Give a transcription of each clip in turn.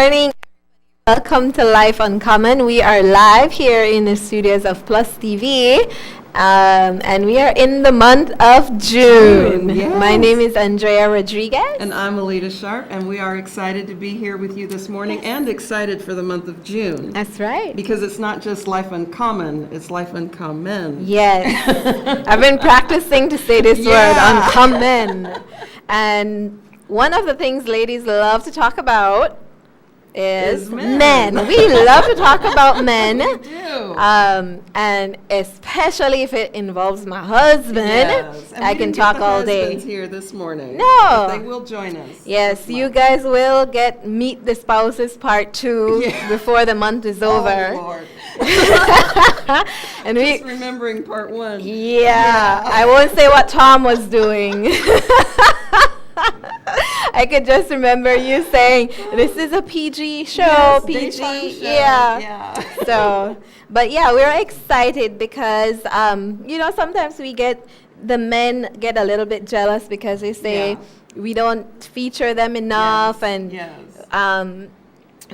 Morning. Welcome to Life UncomMen. We are live here in the studios of Plus TV, and we are in the month of June. Yes. My name is Andrea Rodriguez. And I'm Alita Sharp, and we are excited to be here with you this morning and excited for the month of June. That's right. Because it's not just Life Uncommon, it's Life UncomMen. Yes. I've been practicing to say this word, UncomMen. And one of the things ladies love to talk about is men. We love to talk about men. We do. And especially if it involves my husband, Yes. And I we can didn't talk get the all day. husbands here this morning. No. But they will join us. Yes, this you month. guys will get Meet the Spouses Part 2 Yeah. before the month is over. Oh, Lord. And Just remembering part 1. yeah, I won't say what Tom was doing. I could just remember you saying, this is a PG show, Yes, PG, daytime show. yeah. So, but yeah, we're excited because, sometimes the men get a little bit jealous because they say Yeah. we don't feature them enough, and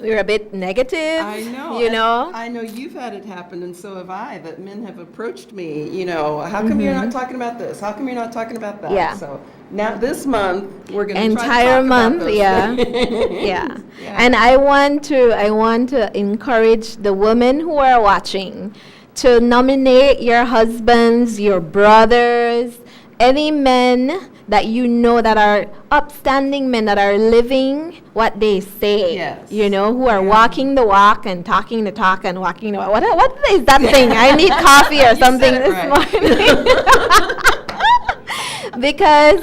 we're a bit negative. I know. You and know? I know you've had it happen, and so have I, that men have approached me, how come you're not talking about this? How come you're not talking about that? Yeah. So now this month, we're going to Entire month, yeah. yeah. And I want to encourage the women who are watching to nominate your husbands, your brothers, any men that you know that are upstanding men that are living what they say. Yes. Who are walking the walk and talking the talk and walking the walk. What is that thing? I need coffee or something said this morning. Because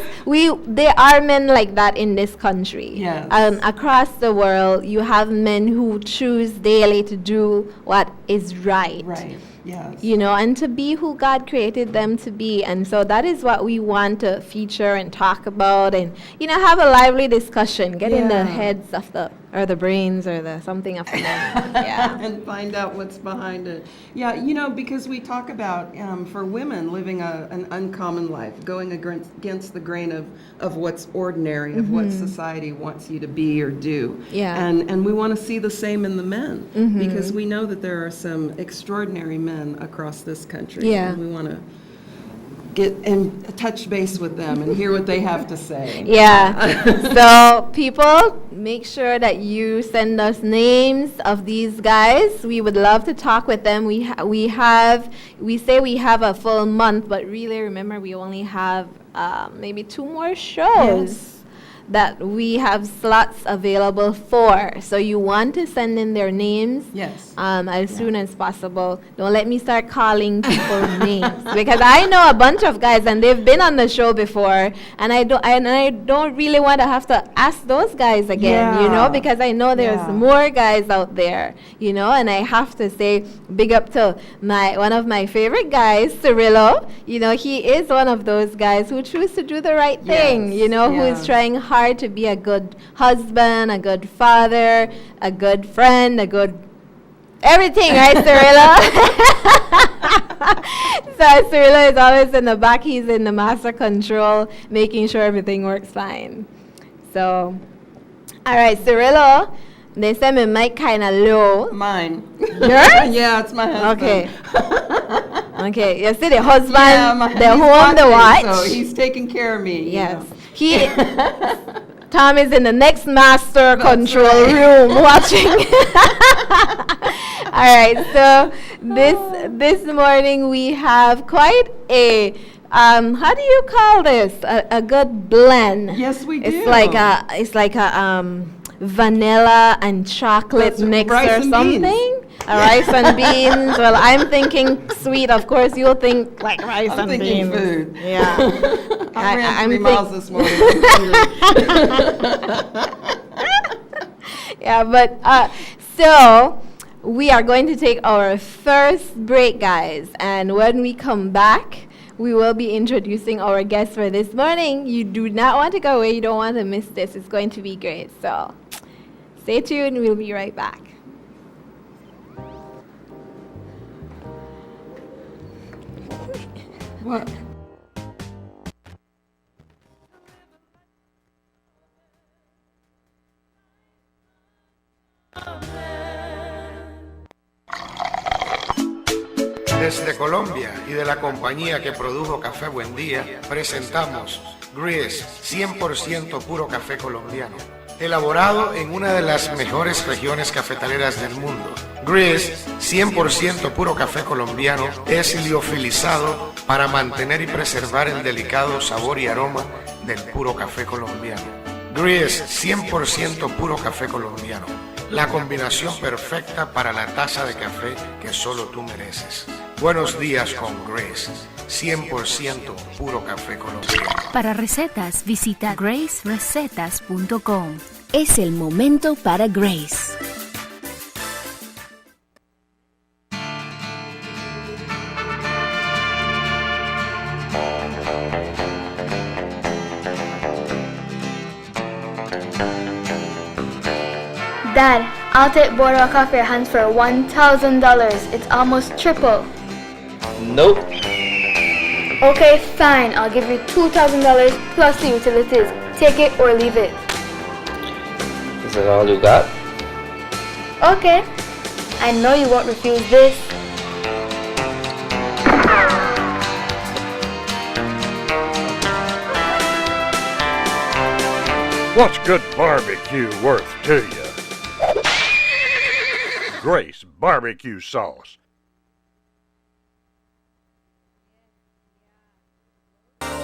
there are men like that in this country. Yes. Across the world, you have men who choose daily to do what is right. Right, yes. And to be who God created them to be. And so that is what we want to feature and talk about and, have a lively discussion. Get in the heads of the brains or the something of the men. Yeah. And find out what's behind it. Yeah, because we talk about, for women, living an uncommon life, going against the grain of what's ordinary, of what society wants you to be or do. Yeah. And we want to see the same in the men, because we know that there are some extraordinary men across this country. Yeah. And we want to get and touch base with them and hear what they have to say. Yeah. So people, make sure that you send us names of these guys. We would love to talk with them. We say we have a full month, but really remember we only have maybe 2 more shows that we have slots available for. So you want to send in their names as soon as possible. Don't let me start calling people names, because I know a bunch of guys and they've been on the show before, and I don't really want to have to ask those guys again, because I know there's more guys out there, and I have to say big up to one of my favorite guys, Cirillo. He is one of those guys who choose to do the right thing, who is trying hard to be a good husband, a good father, a good friend, a good everything, right, Cirillo? So Cirillo is always in the back. He's in the master control, making sure everything works fine. So, all right, Cirillo, they say my mic kind of low. Mine. Yours? Yeah, it's my husband. Okay. Okay, you see the husband, he's the home, watching, the watch. So he's taking care of me. Yes. Tom is in the next master control room watching. All right, so this morning we have quite a how do you call this? A good blend. Yes, we do. It's like a vanilla and chocolate mix or something. Beans. Rice and beans. Well, I'm thinking sweet. Of course, you'll think like rice and beans. I'm thinking food. Yeah. I ran 3 miles this morning. Yeah, but so we are going to take our first break, guys. And when we come back, we will be introducing our guest for this morning. You do not want to go away. You don't want to miss this. It's going to be great. So stay tuned. We'll be right back. What? Desde Colombia y de la compañía que produjo Café Buen Día, presentamos Gris, 100% puro café colombiano, elaborado en una de las mejores regiones cafetaleras del mundo. Gris, 100% puro café colombiano, es liofilizado para mantener y preservar el delicado sabor y aroma del puro café colombiano. Gris, 100% puro café colombiano, la combinación perfecta para la taza de café que solo tú mereces. Buenos días con Grace, 100% puro café colombiano. Para recetas, visita gracerecetas.com. Es el momento para Grace. Dad, I'll take Boardwalk off your hands for $1,000. It's almost triple. Nope. Okay, fine. I'll give you $2,000 plus the utilities. Take it or leave it. Is that all you got? Okay. I know you won't refuse this. What's good barbecue worth to you? Grace barbecue sauce.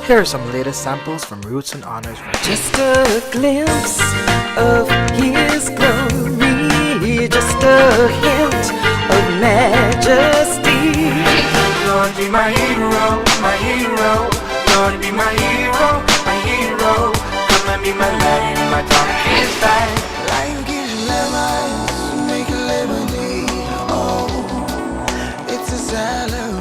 Here are some latest samples from Roots and Honors. Just a glimpse of His glory, just a hint of majesty. Lord, be my hero, my hero. Lord, be my hero, my hero. Come and be my light in my darkest night. Life gives you lemons, make a lemonade. Oh, it's a celebration.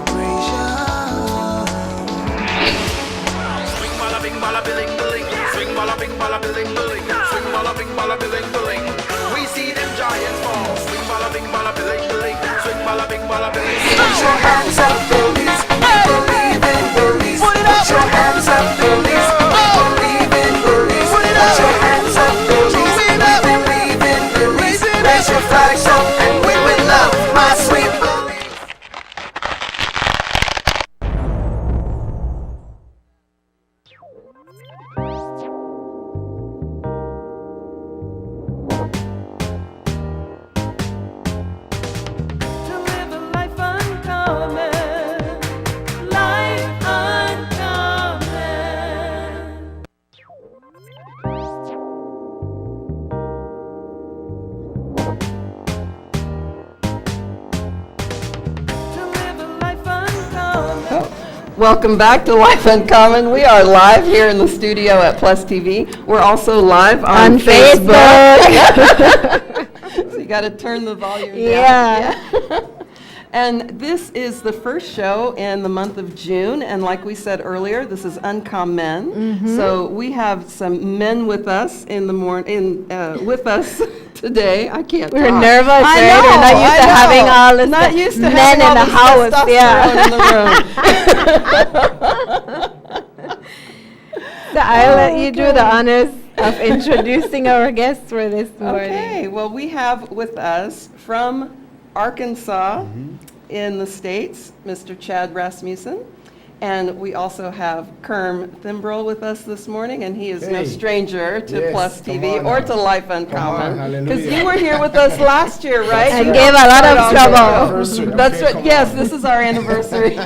Swing balla bing balla billing billing. Swing balla bing balla billing billing. Swing balla bing balla billing billing. We see them giants fall. Swing balla bing balla billing billing. Swing balla bing balla billing. Put your hands up, bullies. Believe in bullies. Put your hands up, bullies. Believe in bullies. Put your hands up, bullies. Believe in bullies. Raise your flags up and we will love my sweet bullies. To live a life uncommon, life uncommon. To live a life uncommon. Welcome back to Life Uncommon. We are live here in the studio at Plus TV. We're also live on Facebook. So you got to turn the volume down. Yeah. And this is the first show in the month of June, and like we said earlier, this is UncomMen. So we have some men with us in the morning, with us today. I can't We're talk. nervous, I right? know, We're not used I to know. having all this Not used to men having in all the this house, testosterone in the room. So I'll let you do the honors of introducing our guests for this morning. Okay, well, we have with us from Arkansas in the States, Mr. Chad Rasmussen. And we also have Kerm Thimbrel with us this morning, and he is no Hey. stranger to Yes, Plus come TV on or now. to Life Come on, Uncommon. hallelujah. Because you were here with us last year, right? And You gave a lot of helped trouble. out. Anniversary, That's okay, right, come yes, on. this is our anniversary.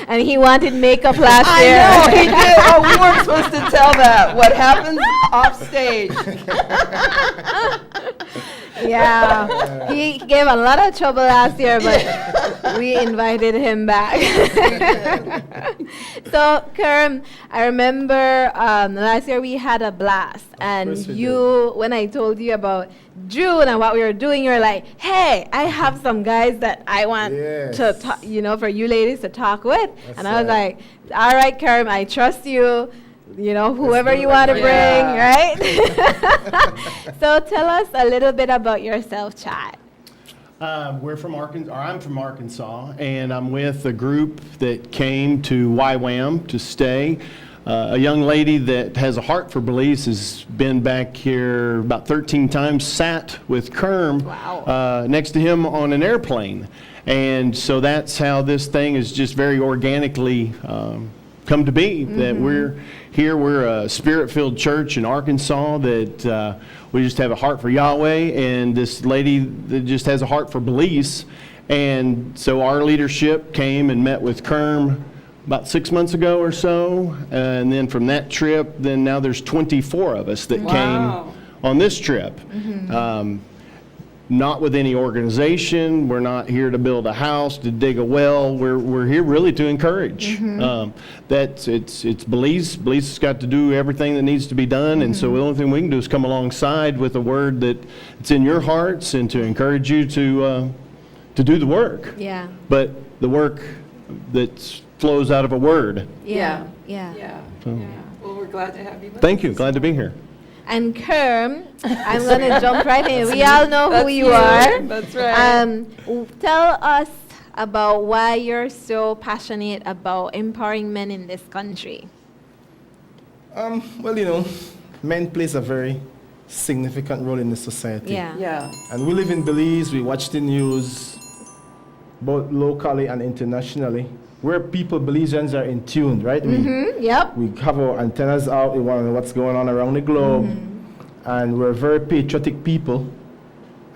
And he wanted makeup last I year. know, he did. Oh, we weren't supposed to tell that. What happens off stage. Yeah, he gave a lot of trouble last year, but we invited him back. So, Kerm, I remember last year we had a blast, and course we you, when I told you about June and what we were doing, you were like, "Hey, I have some guys that I want Yes. to talk, for you ladies to talk with," That's and I was right. like, "All right, Kerm, I trust you." Whoever do you it. want to bring, Yeah. right? So tell us a little bit about yourself, Chad. We're from Arkansas, or I'm from Arkansas, and I'm with a group that came to YWAM to stay. a young lady that has a heart for Belize, has been back here about 13 times, sat with Kerm next to him on an airplane. And so that's how this thing is just very organically come to be, that we're here. We're a spirit-filled church in Arkansas that we just have a heart for Yahweh, and this lady that just has a heart for Belize. And so our leadership came and met with Kerm about 6 months ago or so, and then from that trip, then now there's 24 of us that came on this trip. Not with any organization. We're not here to build a house, to dig a well. We're here really to encourage. That it's Belize. Belize has got to do everything that needs to be done, and so the only thing we can do is come alongside with a word that it's in your hearts and to encourage you to do the work. Yeah. But the work that flows out of a word. Yeah. Well, we're glad to have you with Thank you. Glad to be here. And Kerm, I'm going to jump right in. We all know who you are. That's right. Tell us about why you're so passionate about empowering men in this country. Well, you know, men plays a very significant role in the society. Yeah. And we live in Belize. We watch the news, both locally and internationally, where people, Belizeans, are in tune, right? Yep. We have our antennas out. We want to know what's going on around the globe. And we're very patriotic people.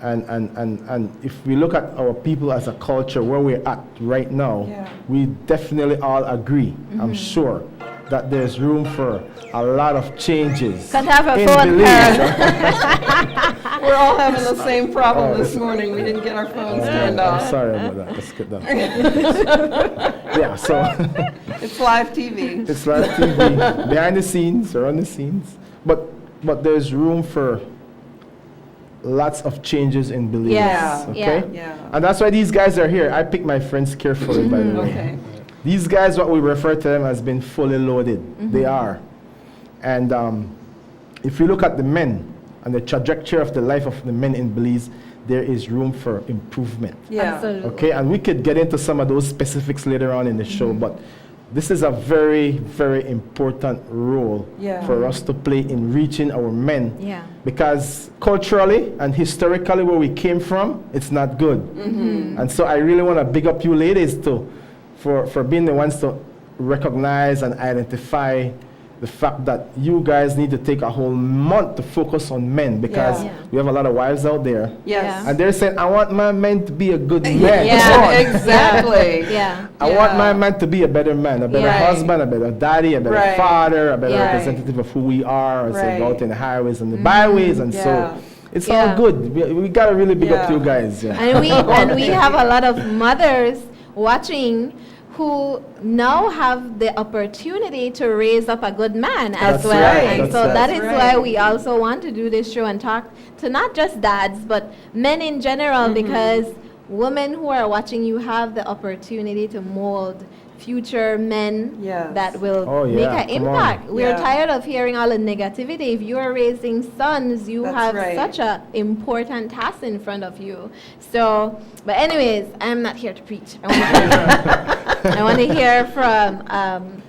And if we look at our people as a culture, where we're at right now, we definitely all agree, I'm sure, that there's room for a lot of changes. Can't have a in phone, Belize. We're all having the same problem this morning. We didn't get our phones turned I'm off. sorry about that. Let's get that. Yeah, so It's live TV. it's live TV, behind the scenes or on the scenes. But there's room for lots of changes in Belize. Yeah, Okay? Yeah. And that's why these guys are here. I pick my friends carefully, by the way. Okay. These guys, what we refer to them as being fully loaded. They are. And if you look at the men and the trajectory of the life of the men in Belize, there is room for improvement. Yeah. Absolutely. Okay, and we could get into some of those specifics later on in the show, but this is a very, very important role for us to play in reaching our men. Yeah. Because culturally and historically, where we came from, it's not good. And so I really want to big up you ladies for being the ones to recognize and identify the fact that you guys need to take a whole month to focus on men, because we have a lot of wives out there. Yes. And they're saying, I want my man to be a good man. Yeah, exactly. I want my man to be a better man, a better husband, a better daddy, a better father, a better representative of who we are as they go out in the highways and the byways. And so it's all good. We got to really big up you guys. And we have a lot of mothers watching who now have the opportunity to raise up a good man as well. Right. And so that is why we also want to do this show and talk to not just dads, but men in general, because women who are watching you have the opportunity to mold future men that will make an impact. We're tired of hearing all the negativity. If you are raising sons, you have such an important task in front of you. So, but anyways, I'm not here to preach. I want to hear from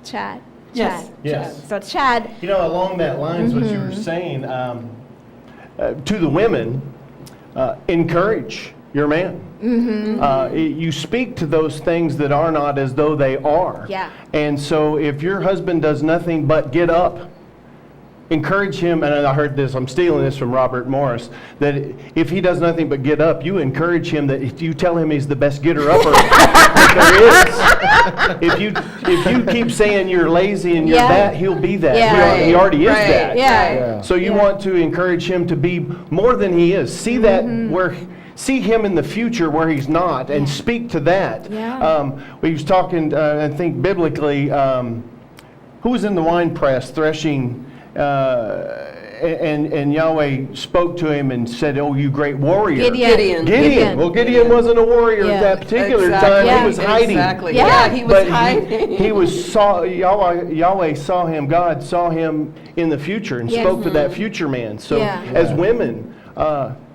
Chad. Yes. Yes. So Chad. You know, along that lines, what you were saying, to the women, encourage your man. You speak to those things that are not as though they are. Yeah. And so if your husband does nothing but get up, encourage him. And I heard this, I'm stealing this from Robert Morris, that if he does nothing but get up, you encourage him, that if you tell him he's the best getter-upper that there is, if you keep saying you're lazy and you're that, he'll be that. He already is that. So you want to encourage him to be more than he is. See that see him in the future where he's not, and speak to that. We was talking, I think biblically, who was in the wine press threshing, and Yahweh spoke to him and said, "Oh, you great warrior." Gideon. Well, Gideon wasn't a warrior at that particular time. He was hiding. He was hiding. He was Yahweh saw him. God saw him in the future and spoke to that future man. So, as women,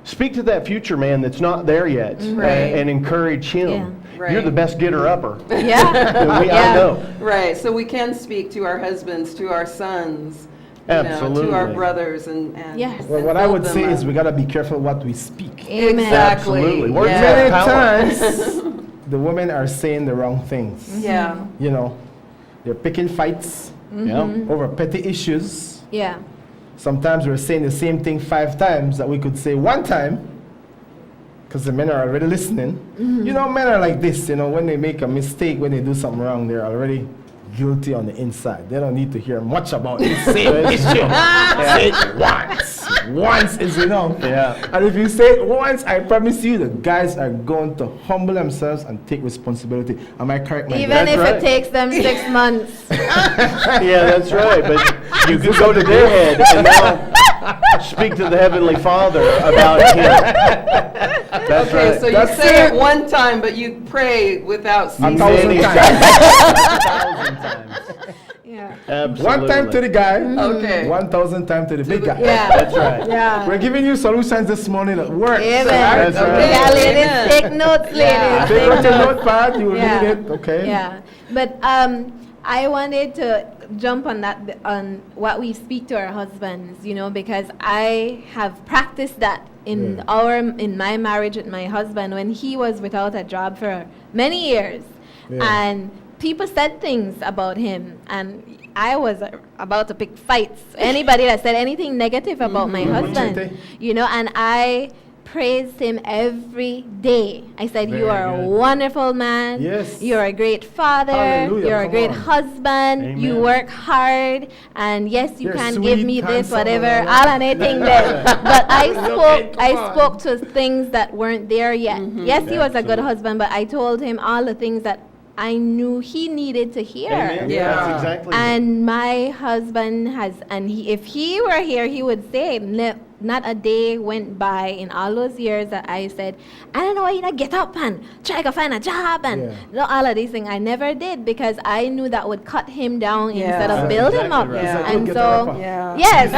speak to that future man that's not there yet and encourage him. Yeah. Right. You're the best getter-upper. Yeah. I know. Right, so we can speak to our husbands, to our sons, Absolutely. to our brothers, and Yes. Well, and what I build would them say up. is we got to be careful what we speak. Amen. Exactly. Absolutely. Words Yeah. Many have power. times, the women are saying the wrong things. Yeah. You know, they're picking fights Yeah. over petty issues. Yeah. Sometimes we're saying the same thing 5 times that we could say 1 time, because the men are already listening. You know, men are like this, you know, when they make a mistake, when they do something wrong, they're already guilty on the inside. They don't need to hear much about the same issue. Say it once. Once is enough. Yeah. And if you say it once, I promise you, the guys are going to humble themselves and take responsibility. Am I correct, my Even guys? if right. it takes them 6 months. Yeah, that's right. But you can go to their head and now speak to the Heavenly Father about him. That's Okay, right. so you That's say it. it 1 time, but you pray without ceasing. 1,000 Many times. 1,000 times. Yeah. Absolutely. 1 time to the guy, Okay. 1,000 times to the big guy. Yeah. That's right. Yeah. We're giving you solutions this morning that work. Amen. That's right. Yeah, ladies, Amen. take notes, ladies. Take out your notepad, you will Yeah. read it, okay? Yeah, but I wanted to jump on that, on what we speak to our husbands, you know, because I have practiced that in in my marriage with my husband when he was without a job for many years, and people said things about him, and I was about to pick fights. Anybody that said anything negative about my husband, you know, and I praised him every day. I said, Very you are good. a wonderful man. Yes. You're a great father. Hallelujah, You're a come great on. husband. You Amen. work hard. And yes, you You're can sweet, give me this, handsome, whatever, and all and anything there. But Okay, I come on. spoke to things that weren't there yet. Yes, he was a good Absolutely. husband, but I told him all the things that I knew he needed to hear. Amen. Yeah. That's exactly it. And my husband has, and if he were here, he would say, not a day went by in all those years that I said, I don't know why you not get up and try to find a job and all of these things. I never did because I knew that would cut him down instead of That's build him exactly up. right. Yeah. And Good so, getter-upper. Yeah. yes,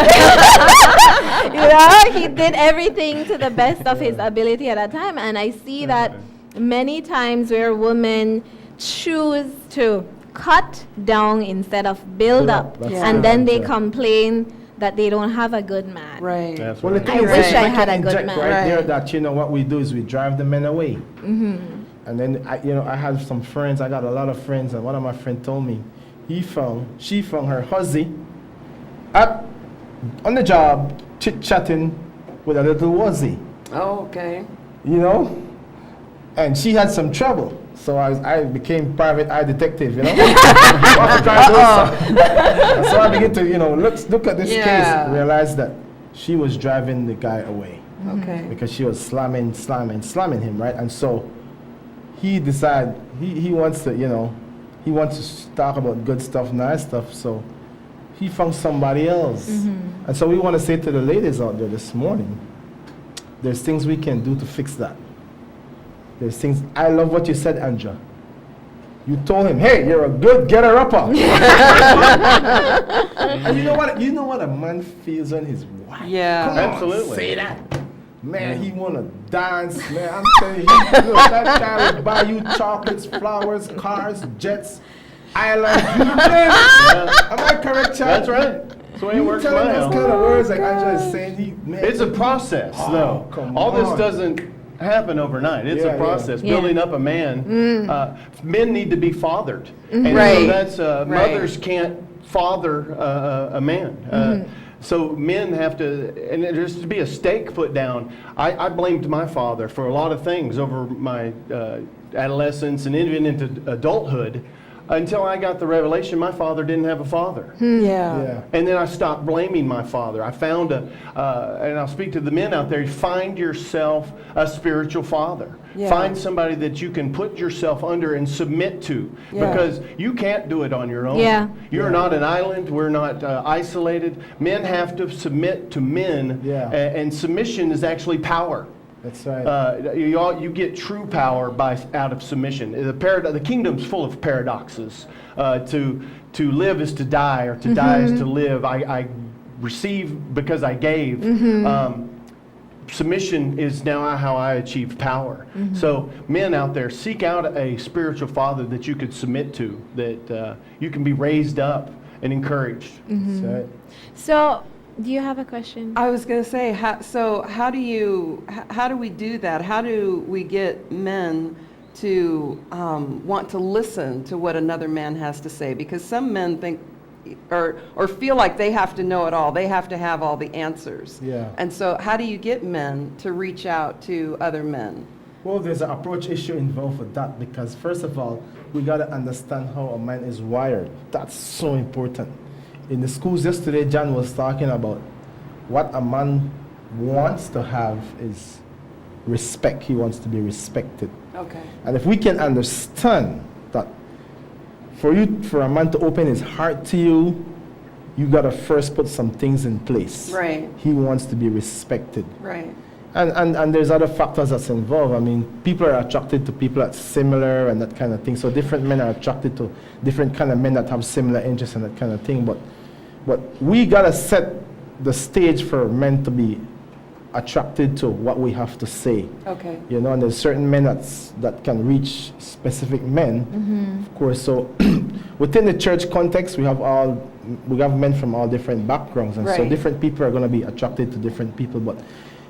you know, he did everything to the best of his ability at that time. And I see that many times where women choose to cut down instead of build up, That's Yeah. and good, then they that's complain that they don't have a good man. Right. That's Well, the right. thing I is, wish if I can had a good inject man. right there Right. that, you know, what we do is we drive the men away. And then, I have some friends, I got a lot of friends, and one of my friends told me she found her husband on the job, chit-chatting with a little wuzzy, Oh, okay. you know? And she had some trouble. So I became private eye detective, you know? So I began to, look at this Yeah. case, realize that she was driving the guy away Okay. because she was slamming him, right? And so he decided he wants to, he wants to talk about good stuff, nice stuff. So he found somebody else. And so we want to say to the ladies out there this morning, there's things we can do to fix that. There's things. I love what you said, Andra. You told him, "Hey, you're a good getter-upper." And you know what a man feels when his wife. Yeah. Come on, Absolutely. say that. Man, he wanna dance. Man, I'm telling you, that guy will buy you chocolates, flowers, cars, jets, islands. You live. Am I correct, Chad? That's right. That's the way it You works in telling my those house. kind of words like Andra is saying. It's a process, though. come All this on. doesn't happen overnight. It's Yeah, a process. yeah. Building up a man. Men need to be fathered, and Right. so that's Right. mothers can't father a man. So men have to, and there's to be a stake put down. I blamed my father for a lot of things over my adolescence and even into adulthood. Until I got the revelation, my father didn't have a father. Yeah. And then I stopped blaming my father. I found and I'll speak to the men out there, find yourself a spiritual father. Yeah. Find somebody that you can put yourself under and submit to. Yeah. Because you can't do it on your own. Yeah. You're not an island. We're not isolated. Men have to submit to men. Yeah. And submission is actually power. That's right. You get true power out of submission. The kingdom's full of paradoxes. To live is to die, or to die is to live. I receive because I gave. submission is now how I achieve power. So men out there, seek out a spiritual father that you could submit to, that you can be raised up and encouraged. So, do you have a question? I was going to say, how do we do that? How do we get men to want to listen to what another man has to say? Because some men think or feel like they have to know it all. They have to have all the answers. Yeah. And so how do you get men to reach out to other men? Well, there's an approach issue involved with that because, first of all, we got to understand how a man is wired. That's so important. In the schools yesterday, John was talking about what a man wants to have is respect. He wants to be respected. Okay. And if we can understand that for a man to open his heart to you, you got to first put some things in place. Right. He wants to be respected. Right. And there's other factors that's involved. I mean, people are attracted to people that's similar and that kind of thing. So different men are attracted to different kind of men that have similar interests and that kind of thing. But we got to set the stage for men to be attracted to what we have to say. Okay. You know, and there's certain men that can reach specific men, of course. So within the church context, we have men from all different backgrounds, and so different people are going to be attracted to different people. But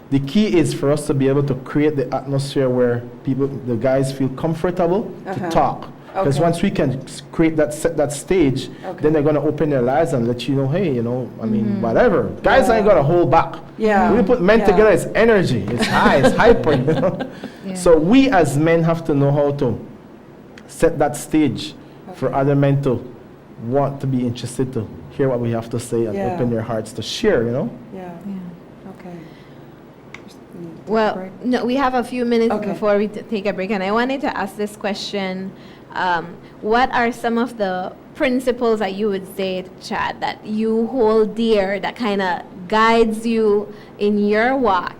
the key is for us to be able to create the atmosphere where the guys feel comfortable to talk. Because once we can create set that stage, then they're going to open their lives and let you know, hey, I mean, whatever. Guys ain't going to hold back. Yeah. When you put men together, it's energy. It's high. It's hyper. So we as men have to know how to set that stage for other men to want to be interested to hear what we have to say and open their hearts to share, Yeah. Okay. Well, no, we have a few minutes before we take a break, and I wanted to ask this question. What are some of the principles that you would say, Chad, that you hold dear, that kind of guides you in your walk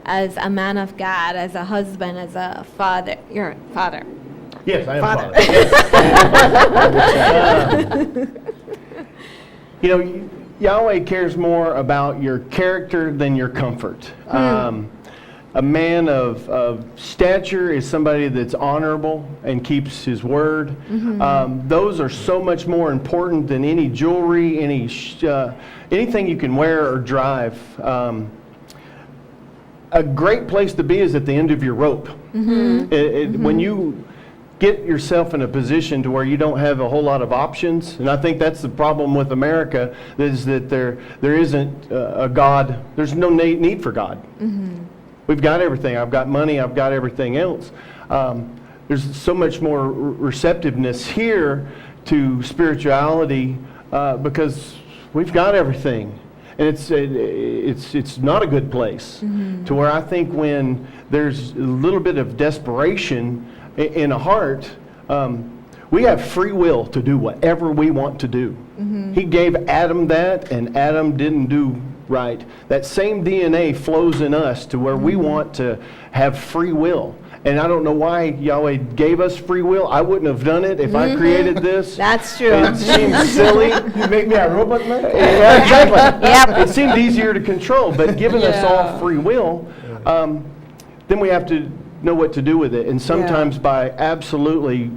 as a man of God, as a husband, as a father? You're a father. Yes, I am father. Yahweh cares more about your character than your comfort. A man of stature is somebody that's honorable and keeps his word. Those are so much more important than any jewelry, anything you can wear or drive. A great place to be is at the end of your rope. When you get yourself in a position to where you don't have a whole lot of options, and I think that's the problem with America, is that there isn't a God. There's no need for God. We've got everything. I've got money. I've got everything else. There's so much more receptiveness here to spirituality because we've got everything, and it's not a good place. To where I think when there's a little bit of desperation in a heart, we have free will to do whatever we want to do. He gave Adam that, and Adam didn't do right. That same DNA flows in us to where we want to have free will. And I don't know why Yahweh gave us free will. I wouldn't have done it if I created this. That's true. It seems silly. You make me a robot, man? Yeah, exactly. It seemed easier to control, but giving us all free will, then we have to know what to do with it. And sometimes by absolutely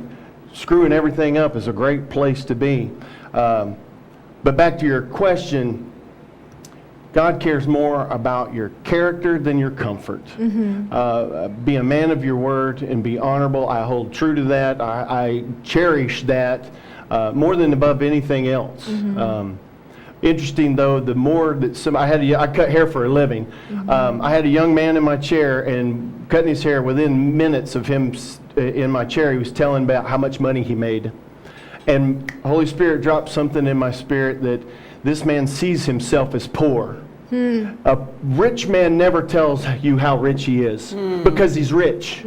screwing everything up is a great place to be. But back to your question, God cares more about your character than your comfort. Be a man of your word and be honorable. I hold true to that. I cherish that more than above anything else. Interesting though, the more that I cut hair for a living. I had a young man in my chair, and cutting his hair, within minutes of him in my chair, he was telling about how much money he made. And Holy Spirit dropped something in my spirit that this man sees himself as poor. A rich man never tells you how rich he is because he's rich.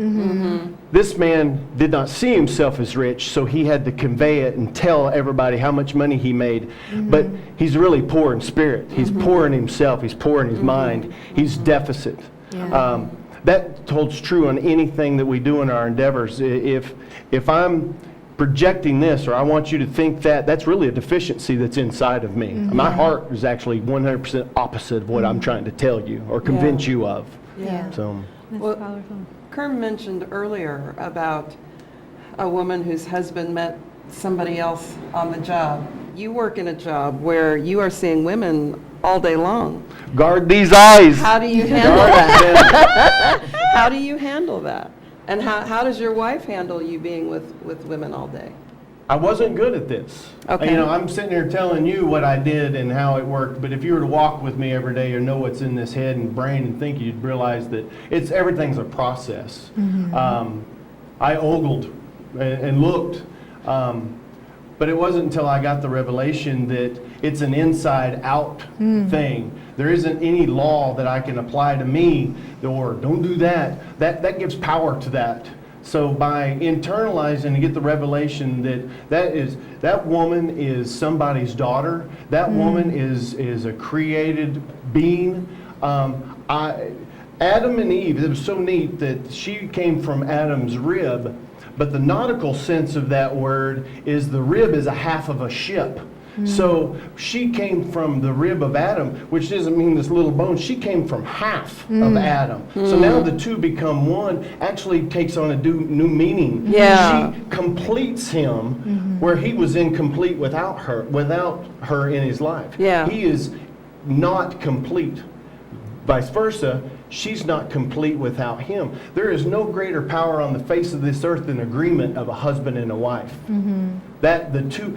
This man did not see himself as rich, so he had to convey it and tell everybody how much money he made. But he's really poor in spirit. He's poor in himself. He's poor in his mind. He's deficit. That holds true on anything that we do in our endeavors. If I'm projecting this, or I want you to think that's really a deficiency that's inside of me. My heart is actually 100% opposite of what I'm trying to tell you or convince you of. Yeah. So, That's Well, powerful. Kerm mentioned earlier about a woman whose husband met somebody else on the job. You work in a job where you are seeing women all day long. guard these eyes. How do you handle that? How do you handle that? And how does your wife handle you being with women all day? I wasn't good at this. Okay. You know, I'm sitting here telling you what I did and how it worked, but if you were to walk with me every day or know what's in this head and brain and think, you'd realize that everything's a process. I ogled and looked, but it wasn't until I got the revelation that it's an inside-out thing. There isn't any law that I can apply to me, or don't do that. That gives power to that. So by internalizing and get the revelation that woman is somebody's daughter, that woman is a created being. Adam and Eve, it was so neat that she came from Adam's rib, but the nautical sense of that word is the rib is a half of a ship. So she came from the rib of Adam, which doesn't mean this little bone. She came from half of Adam. So now the two become one, actually takes on a new meaning. Yeah. She completes him where he was incomplete without her in his life. Yeah. He is not complete. Vice versa, she's not complete without him. There is no greater power on the face of this earth than agreement of a husband and a wife. That the two.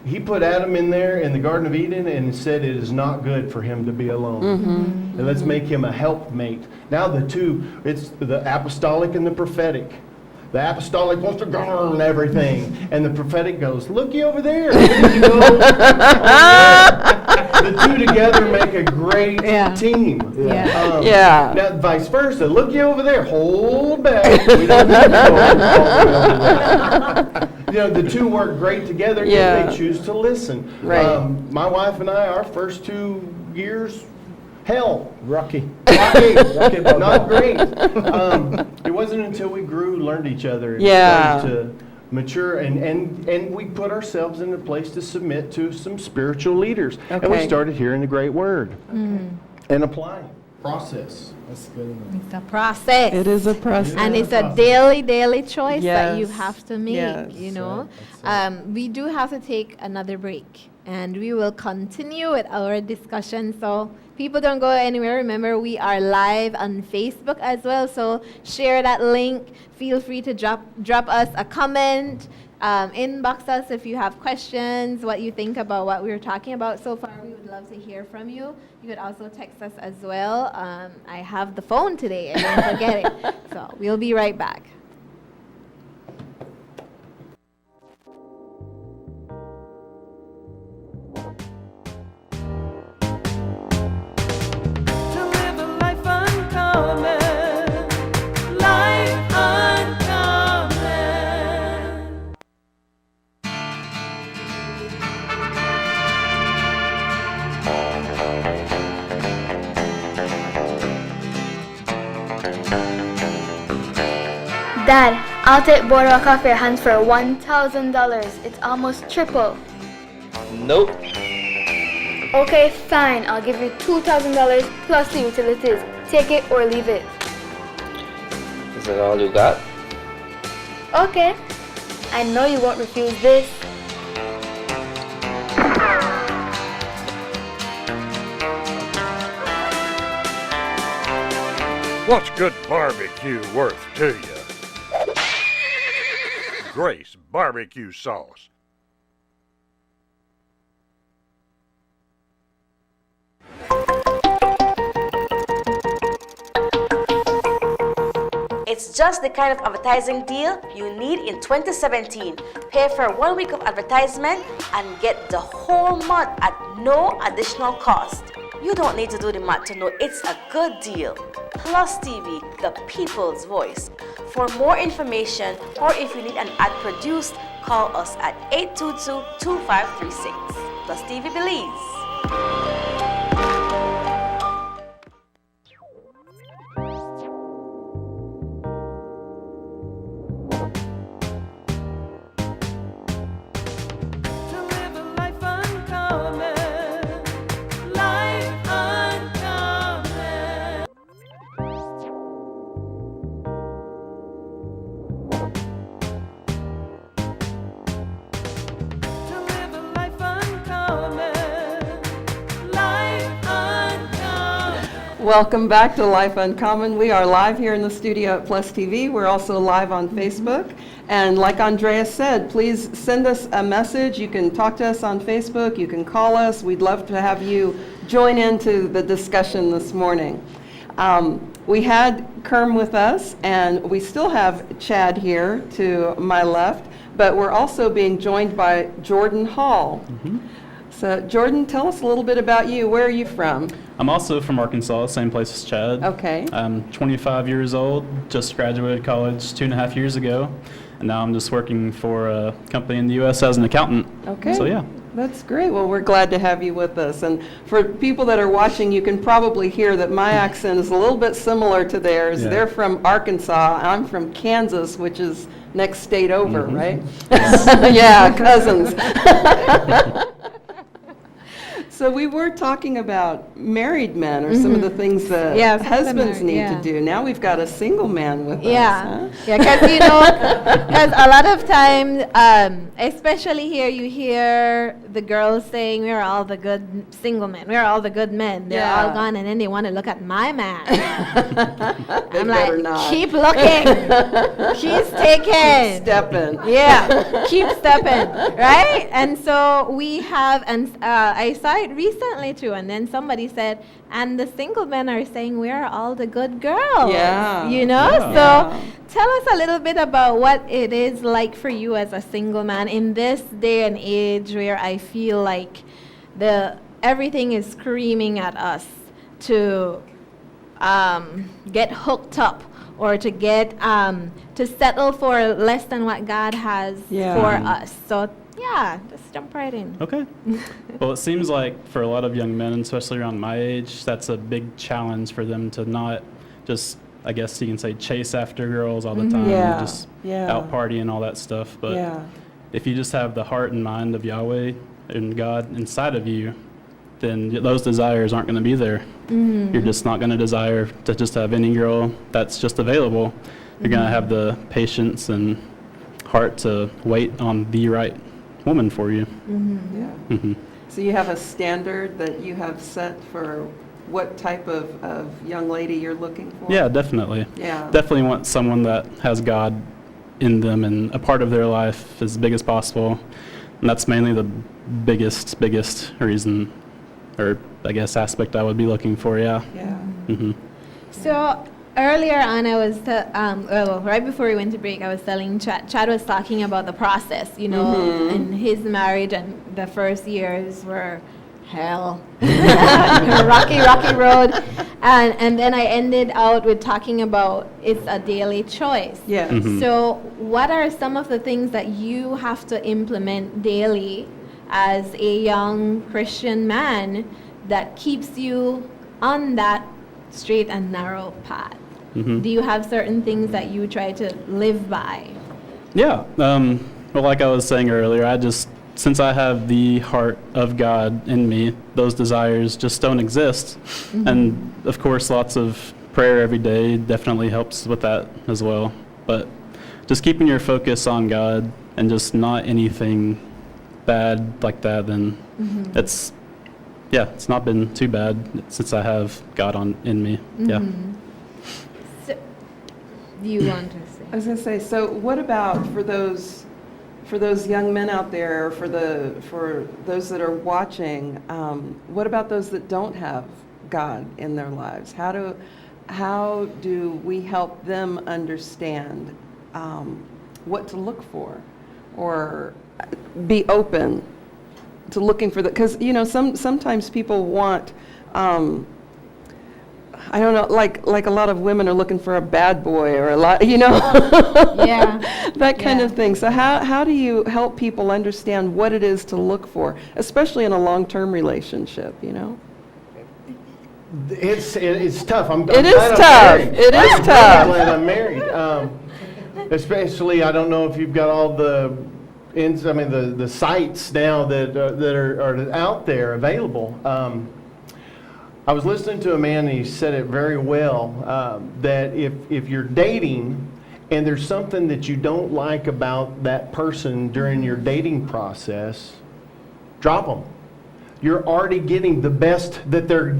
He put Adam in there in the Garden of Eden and said it is not good for him to be alone. And let's make him a helpmate. Now the two, it's the apostolic and the prophetic. The apostolic wants to govern everything, and the prophetic goes, looky over there. You go. The two together make a great team. Now vice versa, looky over there, hold back. We don't need to go. You know, the two work great together if they choose to listen. Right. My wife and I, our first 2 years, hell. Rocky. Rocky, but not great. It wasn't until we grew, learned each other, and started to mature, and we put ourselves in a place to submit to some spiritual leaders. And we Okay. started hearing the great word and applying. Process. That's good. It's a process. It is a process. And it's a daily choice that you Yes. have to make, Yes. you know. We do have to take another break, and we will continue with our discussion. So people don't go anywhere. Remember, we are live on Facebook as well. So share that link. Feel free to drop us a comment. Inbox us if you have questions, what you think about what we were talking about so far. We would love to hear from you. You could also text us as well. I have the phone today. I didn't forget it. So we'll be right back. To live a life uncommon, life uncommon. Dad, I'll take Boardwalk off your hands for $1,000. It's almost triple. Nope. Okay, fine. I'll give you $2,000 plus the utilities. Take it or leave it. Is that all you got? Okay. I know you won't refuse this. What's good barbecue worth to you? Grace barbecue sauce. It's just the kind of advertising deal you need in 2017. Pay for 1 week of advertisement and get the whole month at no additional cost. You don't need to do the math to know it's a good deal. Plus TV, the people's voice. For more information or if you need an ad produced, call us at 822-2536. Plus TV believes. To live a life uncommon, life uncommon. Welcome back to Life Uncommon. We are live here in the studio at Plus TV. We're also live on Facebook. And like Andrea said, please send us a message. You can talk to us on Facebook. You can call us. We'd love to have you join into the discussion this morning. We had Kerm with us, and we still have Chad here to my left, but we're also being joined by Jordan Hall. So Jordan, tell us a little bit about you. Where are you from? I'm also from Arkansas, same place as Chad. Okay. I'm 25 years old, just graduated college 2.5 years ago, and now I'm just working for a company in the U.S. as an accountant. Okay. So yeah. That's great. Well, we're glad to have you with us. And for people that are watching, you can probably hear that my accent is a little bit similar to theirs. Yeah. They're from Arkansas. I'm from Kansas, which is next state over, right? Yeah, cousins. So we were talking about married men or some of the things that husbands need to do. Now we've got a single man with us. Yeah, because you know, because a lot of times, especially here, you hear the girls saying, "We're all the good single men. We're all the good men. They're all gone," and then they want to look at my man. I'm like, keep looking. She's taken. Stepping. Yeah, keep stepping, right? And so we have, and I saw it recently too, and then somebody said, and the single men are saying we're all the good girls. Yeah. You know? Yeah. So tell us a little bit about what it is like for you as a single man in this day and age where I feel like everything is screaming at us to get hooked up or to get to settle for less than what God has for us. So yeah, just jump right in. Okay. Well, it seems like for a lot of young men, especially around my age, that's a big challenge for them to not just, I guess you can say, chase after girls all the time, just out partying and all that stuff. But if you just have the heart and mind of Yahweh and God inside of you, then those desires aren't going to be there. You're just not going to desire to just have any girl that's just available. You're going to have the patience and heart to wait on the right woman for you. So you have a standard that you have set for what type of young lady you're looking for? Yeah, definitely. Yeah. Definitely want someone that has God in them and a part of their life as big as possible. And that's mainly the biggest reason, or I guess aspect I would be looking for, yeah. So earlier on, I was, right before we went to break, I was telling Chad was talking about the process, you know, in his marriage, and the first years were hell, rocky road, and then I ended out with talking about it's a daily choice. Yes. So what are some of the things that you have to implement daily as a young Christian man that keeps you on that straight and narrow path? Do you have certain things that you try to live by? Yeah. Well, like I was saying earlier, since I have the heart of God in me, those desires just don't exist. And of course, lots of prayer every day definitely helps with that as well. But just keeping your focus on God and just not anything bad like that, then it's not been too bad since I have God in me. Yeah. Do you want to say? I was going to say, so what about for those young men out there, for those that are watching, what about those that don't have God in their lives? How do we help them understand what to look for, or be open to looking for that? Because you know, sometimes people want. I don't know, like a lot of women are looking for a bad boy or a lot, you know, that kind of thing. So how do you help people understand what it is to look for, especially in a long-term relationship, you know? It's tough. It is tough. I'm glad I'm married. Especially, I don't know if you've got all the sites now that are out there available. I was listening to a man, and he said it very well, that if you're dating and there's something that you don't like about that person during your dating process, drop them. you're already getting the best that they're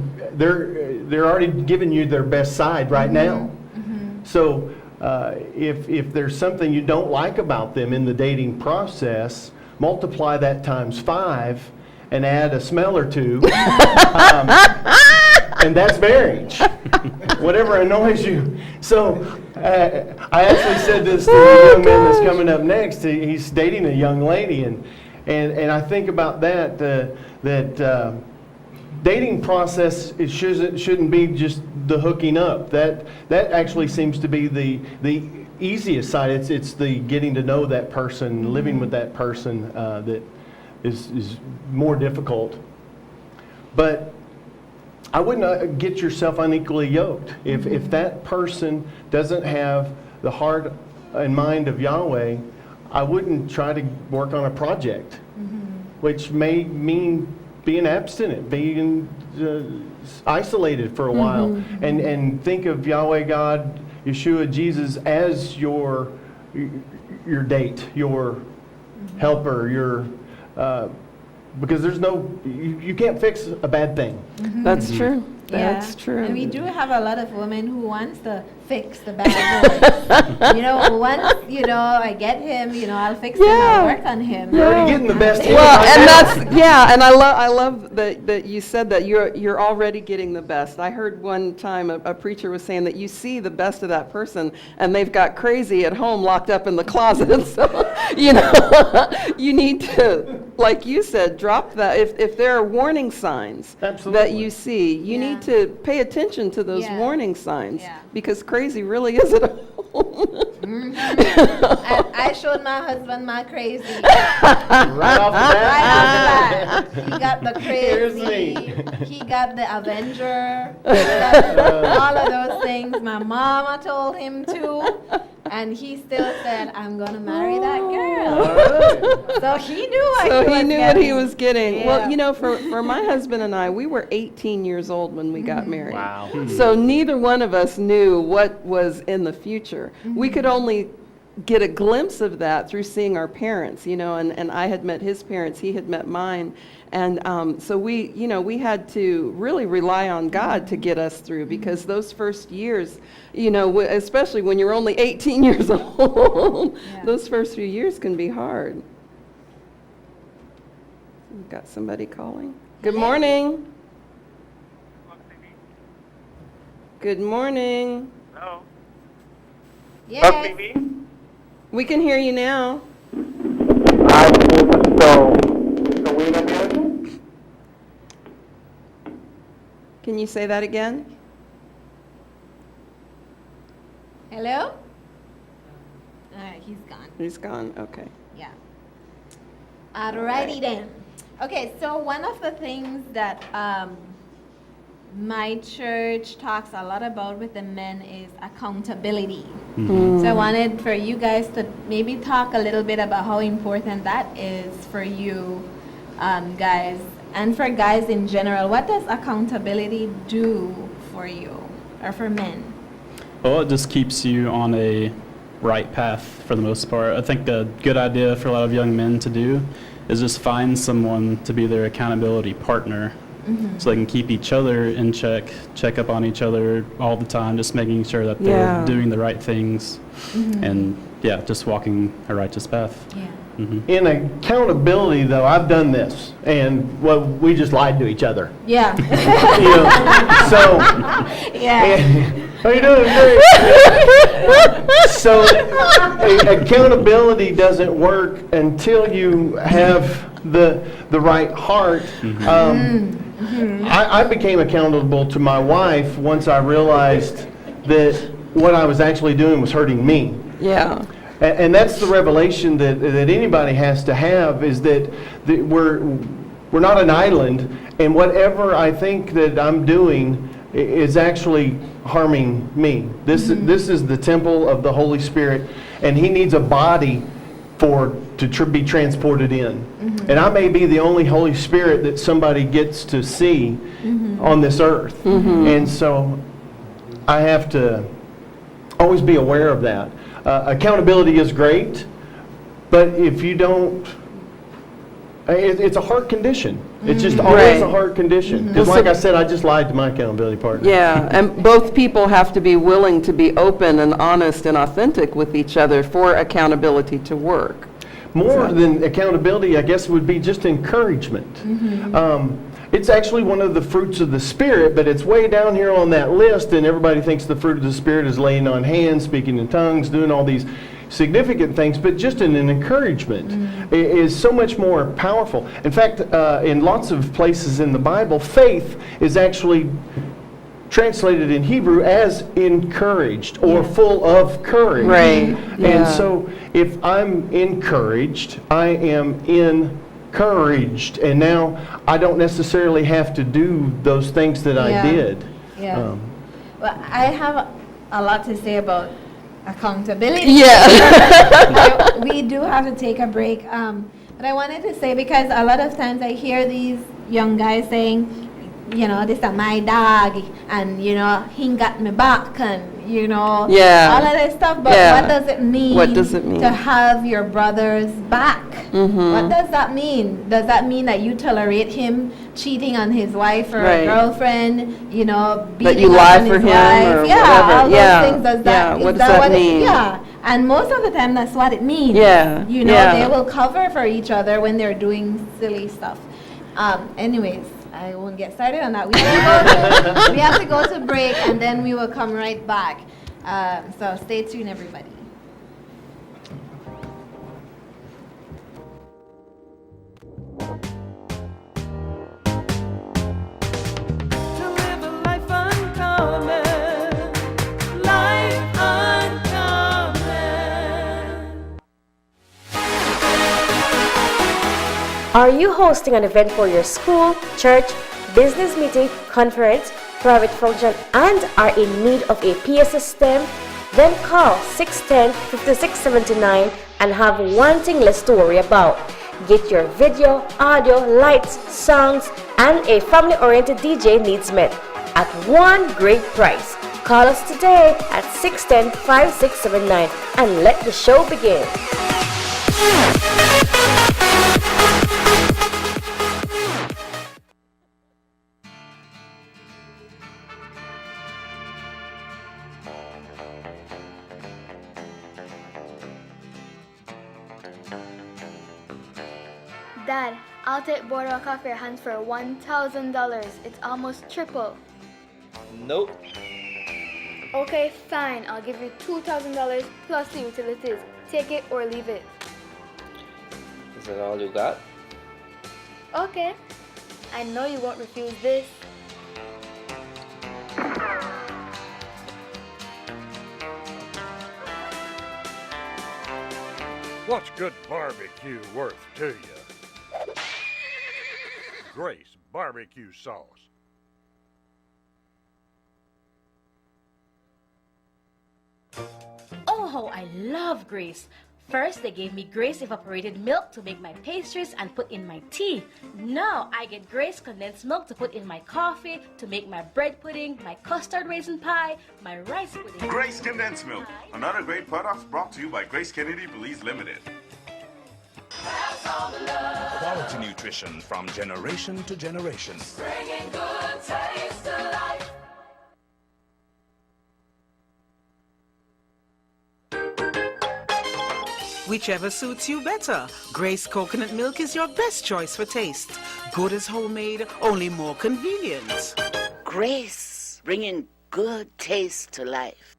already giving you their best side right now. So if there's something you don't like about them in the dating process, multiply that times 5 and add a smell or two, and that's marriage. Whatever annoys you. So I actually said this to the young man that's coming up next. He's dating a young lady, and I think about that dating process, it shouldn't be just the hooking up. That actually seems to be the easiest side. It's the getting to know that person, living with that person that is more difficult. But I wouldn't get yourself unequally yoked. If that person doesn't have the heart and mind of Yahweh, I wouldn't try to work on a project, which may mean being abstinent, being isolated for a while, and think of Yahweh, God, Yeshua, Jesus as your date, your helper, your because there's no, you can't fix a bad thing. That's true. Yeah. That's true. And we do have a lot of women who wants to fix the bad boys. Once, I get him, I'll fix him, I'll work on him. You're already getting the best. Well, and that's, and I love that you said that you're already getting the best. I heard one time a preacher was saying that you see the best of that person and they've got crazy at home locked up in the closet. So, you need to, like you said, drop that. If there are warning signs that you see, you need to pay attention to those warning signs because crazy really is at home. I showed my husband my crazy. Right off the bat. He got the crazy. He got the Avenger. He got all of those things. My mama told him to. And he still said, I'm going to marry that girl. So he knew what he was getting. Yeah. Well, for my husband and I, we were 18 years old when we got married. Wow. So neither one of us knew what was in the future. We could only get a glimpse of that through seeing our parents, and I had met his parents, he had met mine. And so we had to really rely on God to get us through because those first years, especially when you're only 18 years old, those first few years can be hard. We've got somebody calling. Good morning. Good morning. Hello. Yes. We can hear you now. Can you say that again? Hello? All right, he's gone. He's gone, okay. Yeah. Alrighty then. Okay, so one of the things that my church talks a lot about with the men is accountability. So I wanted for you guys to maybe talk a little bit about how important that is for you guys. And for guys in general, what does accountability do for you or for men? Well, it just keeps you on a right path for the most part. I think a good idea for a lot of young men to do is just find someone to be their accountability partner so they can keep each other in check up on each other all the time, just making sure that they're doing the right things and just walking a righteous path. Yeah. In accountability, though, I've done this, and we just lied to each other. Yeah. So. Yeah. How you doing? Great. So accountability doesn't work until you have the right heart. I became accountable to my wife once I realized that what I was actually doing was hurting me. Yeah. And that's the revelation that anybody has to have, is that we're not an island, and whatever I think that I'm doing is actually harming me. This is the temple of the Holy Spirit, and He needs a body to be transported in. And I may be the only Holy Spirit that somebody gets to see on this earth. And so I have to always be aware of that. Accountability is great, but if you don't It's a heart condition. It's just always a heart condition. Because like I said, I just lied to my accountability partner. Yeah, and both people have to be willing to be open and honest and authentic with each other for accountability to work. More than accountability, I guess, would be just encouragement. It's actually one of the fruits of the Spirit, but it's way down here on that list, and everybody thinks the fruit of the Spirit is laying on hands, speaking in tongues, doing all these significant things, but just an encouragement is so much more powerful. In fact, in lots of places in the Bible, faith is actually translated in Hebrew as encouraged or full of courage. Right. And so if I'm encouraged, I am encouraged, and now I don't necessarily have to do those things that I did. Well, I have a lot to say about accountability. We do have to take a break. But I wanted to say, because a lot of times I hear these young guys saying, you know, this is my dog, and, you know, he got me back, and, you know, all of that stuff. But what does it mean? What does it mean to have your brother's back? What does that mean? Does that mean that you tolerate him cheating on his wife or a girlfriend, you know, beating you lie up on for his him wife? or All whatever. those things. Does that, What is does that that what mean? And most of the time that's what it means. You know, they will cover for each other when they're doing silly stuff. Anyways, I won't get started on that. We have to go to break, and then we will come right back. So stay tuned, everybody. Are you hosting an event for your school, church, business meeting, conference, private function, and are in need of a PA system? Then call 610-5679 and have one thing less to worry about. Get your video, audio, lights, songs, and a family-oriented DJ needs met at one great price. Call us today at 610-5679 and let the show begin. Dad, I'll take Boardwalk off your hands for $1,000. It's almost triple. Nope. Okay, fine. I'll give you $2,000 plus the utilities. Take it or leave it. Is that all you got? Okay. I know you won't refuse this. What's good barbecue worth to you? Grace barbecue sauce. Oh, how I love Grace. First, they gave me Grace evaporated milk to make my pastries and put in my tea. Now, I get Grace condensed milk to put in my coffee, to make my bread pudding, my custard raisin pie, my rice pudding. Grace condensed milk, another great product brought to you by Grace Kennedy Belize Limited. Quality nutrition from generation to generation. Bringing good taste to life. Whichever suits you better. Grace coconut milk is your best choice for taste. Good as homemade, only more convenient. Grace, bringing good taste to life.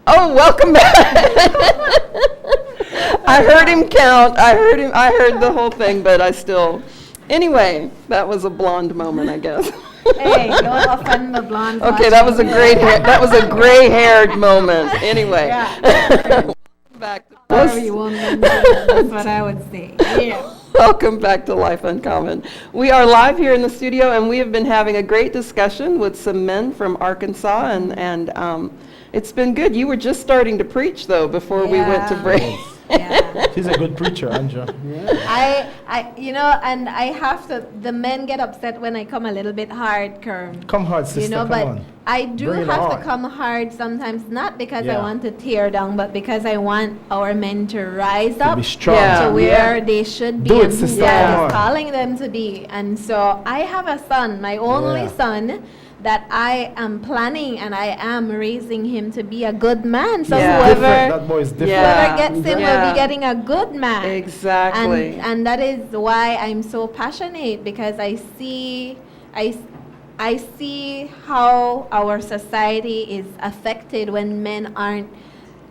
Oh, welcome back. I heard him count. I heard the whole thing, but I still. Anyway, that was a blonde moment, I guess. Hey, don't offend the blonde. Okay, that was a gray-haired moment. Anyway. Back to Sorry, woman. That's what I would say. Yeah. Welcome back to Life Uncommon. We are live here in the studio, and we have been having a great discussion with some men from Arkansas, and it's been good. You were just starting to preach, though, before we went to break. She's a good preacher, Andrea. And I have to, the men get upset when I come a little bit hard, Kerm. Come hard, sister, come but on. I do Bring it have to on. come hard sometimes, not because I Yeah. want to tear down, but because I want our men to rise up be strong. to where they should be Do it, and who sister, God come on. is calling them to be. And so I have a son, my only Yeah. son, that I am planning and I am raising him to be a good man. So Different. That boy is different. whoever gets him will be getting a good man. Exactly. And that is why I'm so passionate, because I see how our society is affected when men aren't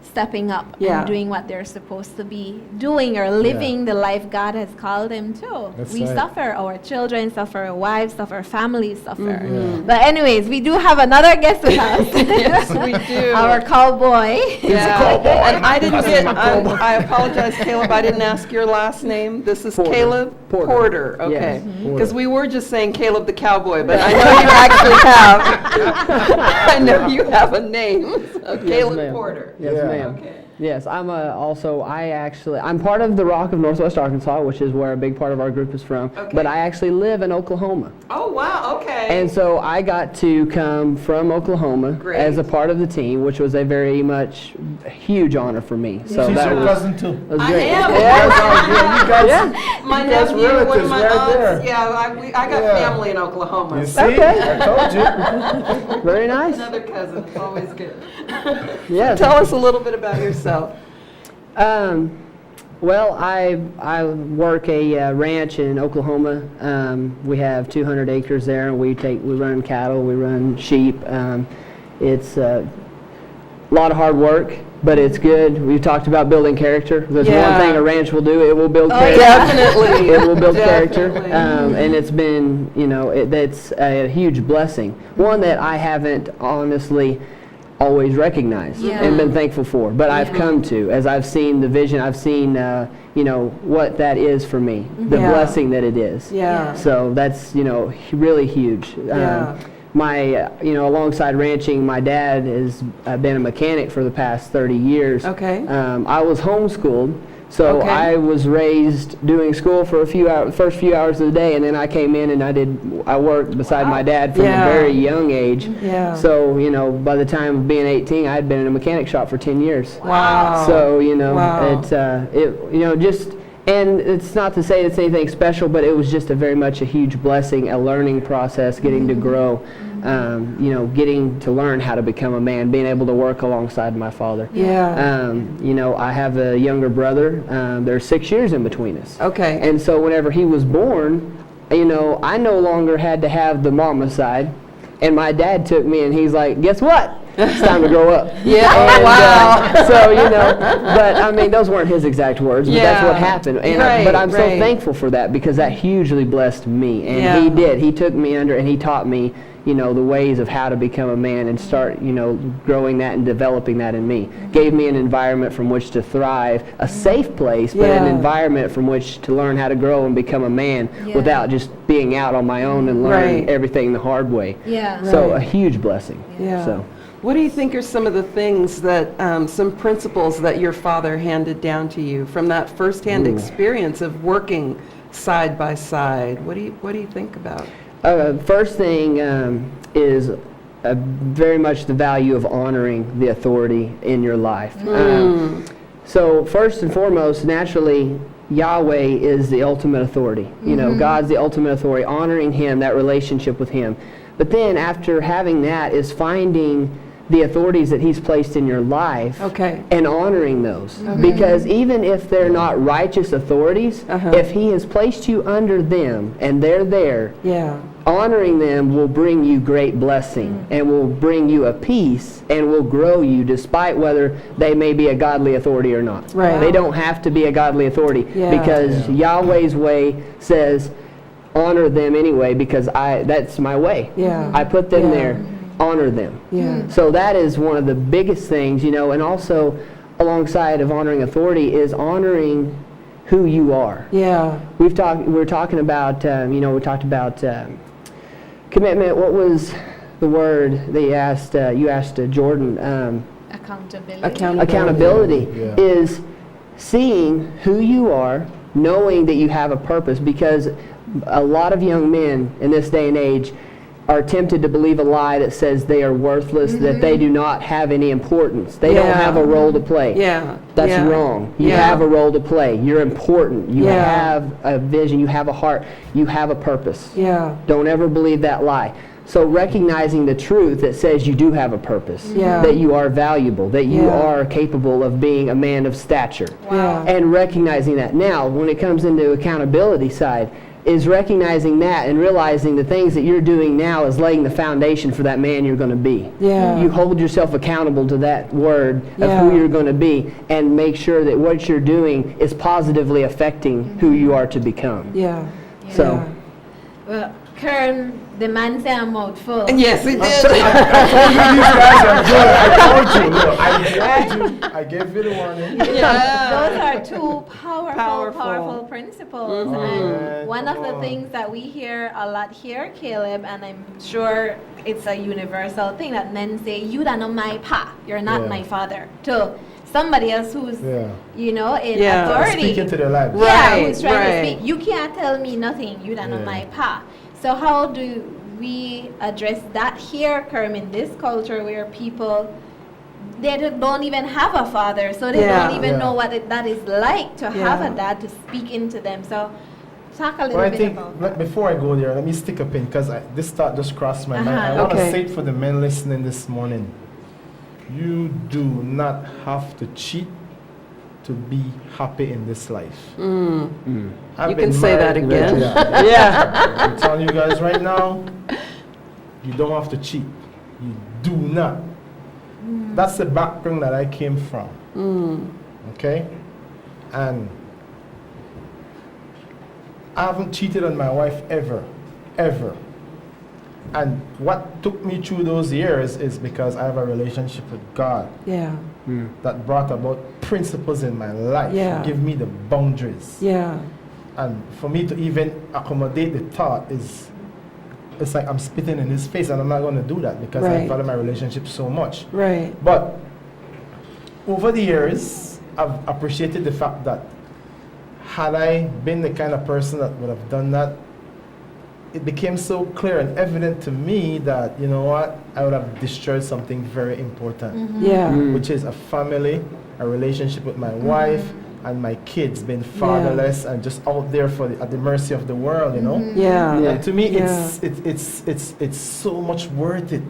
stepping up Yeah. and doing what they're supposed to be doing or living the life God has called them to. That's We right. suffer, our children suffer, our wives suffer, families suffer. Mhm. But anyways, we do have another guest with us. Yes, we do. Our cowboy. Yeah. And I didn't get, I apologize, Caleb, I didn't ask your last name. This is Caleb Porter. Okay. Because we were just saying Caleb the cowboy, but I know you actually have, I know you have a name. So Caleb ma'am. Porter. Yes, ma'am. Okay. Yes, I'm I'm part of the Rock of Northwest Arkansas, which is where a big part of our group is from. Okay. But I actually live in Oklahoma. Oh, wow, okay. And so I got to come from Oklahoma Great. as a part of the team, which was a very much huge honor for me. So She's that your was, cousin too. was I great. am. Yeah, you guys, Yeah. My you guys nephew, one of relatives my right aunts, there. I got Yeah. family in Oklahoma. You see? I told you. Very nice. Another cousin, it's always good. Yes. Tell us a little bit about yourself. Well, I work a ranch in Oklahoma. We have 200 acres there, and we run cattle, we run sheep. It's a lot of hard work, but it's good. We've talked about building character. There's one thing a ranch will do; it will build character. Definitely. It will build character, Definitely. and it's been, that's a huge blessing. One that I haven't honestly always recognized and been thankful for, but I've come to as I've seen the vision. I've seen what that is for me, the blessing that it is. Yeah. So that's really huge. Yeah. My alongside ranching, my dad has been a mechanic for the past 30 years. Okay. I was homeschooled. So Okay. I was raised doing school for first few hours of the day, and then I came in and I worked beside my dad from a very young age. Yeah. So, by the time of being 18, I had been in a mechanic shop for 10 years. Wow. So, Wow. and it's not to say it's anything special, but it was just very much a huge blessing, a learning process, getting to grow, getting to learn how to become a man, being able to work alongside my father. Yeah. I have a younger brother. There's 6 years in between us. Okay. And so whenever he was born, I no longer had to have the mama side. And my dad took me and he's like, guess what? It's time to grow up. Yeah. And, Wow. but those weren't his exact words, but that's what happened. And but I'm so thankful for that, because that hugely blessed me. And he did. He took me under and he taught me, the ways of how to become a man and start, growing that and developing that in me. Gave me an environment from which to thrive, a safe place, but an environment from which to learn how to grow and become a man without just being out on my own and learning everything the hard way. Yeah. So a huge blessing. Yeah. So. What do you think are some of the things that, some principles that your father handed down to you from that firsthand experience of working side by side? What do you think about? First thing is very much the value of honoring the authority in your life. So first and foremost, naturally, Yahweh is the ultimate authority. God's the ultimate authority, honoring Him, that relationship with Him. But then after having that is finding the authorities that He's placed in your life and honoring those. Because even if they're not righteous authorities, if He has placed you under them and they're there, honoring them will bring you great blessing and will bring you a peace and will grow you despite whether they may be a godly authority or not. Right. They don't have to be a godly authority because Yahweh's way says honor them anyway, because that's my way. I put them there. Honor them. So that is one of the biggest things, and also alongside of honoring authority is honoring who you are. We're talking about, we talked about commitment. What was the word that you asked Jordan? Accountability. Accountability is seeing who you are, knowing that you have a purpose, because a lot of young men in this day and age are tempted to believe a lie that says they are worthless, that they do not have any importance. They don't have a role to play. That's wrong. You have a role to play. You're important. You have a vision. You have a heart. You have a purpose. Don't ever believe that lie. So recognizing the truth that says you do have a purpose, that you are valuable, that you are capable of being a man of stature, and recognizing that. Now, when it comes into accountability side, is recognizing that and realizing the things that you're doing now is laying the foundation for that man you're going to be. You hold yourself accountable to that word of who you're going to be, and make sure that what you're doing is positively affecting who you are to become. So. Well, Kerm, the man said a mouthful. Yes, he did. I told you. I gave you the warning. Those are two powerful principles. And one of the things that we hear a lot here, Caleb, and I'm sure it's a universal thing, that men say, you don't know my pa, you're not my father. To somebody else who's, you know, in authority. Speaking to their life. Who's trying to speak. You can't tell me nothing, you don't know my pa. So how do we address that here, Kerm, in this culture where people, they don't even have a father, so they don't even know what that is like to have a dad to speak into them. So talk a little bit about that. Before I go there, let me stick a pin, because this thought just crossed my mind. I want to say it for the men listening this morning. You do not have to cheat to be happy in this life. You can say that again. I'm telling you guys right now, you don't have to cheat. You do not. That's the background that I came from. Okay? And I haven't cheated on my wife ever. And what took me through those years is because I have a relationship with God. That brought about principles in my life. Give me the boundaries. And for me to even accommodate the thought it's like I'm spitting in his face, and I'm not going to do that because I value my relationship so much. But over the years, I've appreciated the fact that had I been the kind of person that would have done that, it became so clear and evident to me that, you know what, I would have destroyed something very important, which is a family, a relationship with my wife, and my kids being fatherless and just out there at the mercy of the world, you know. And to me, it's so much worth it.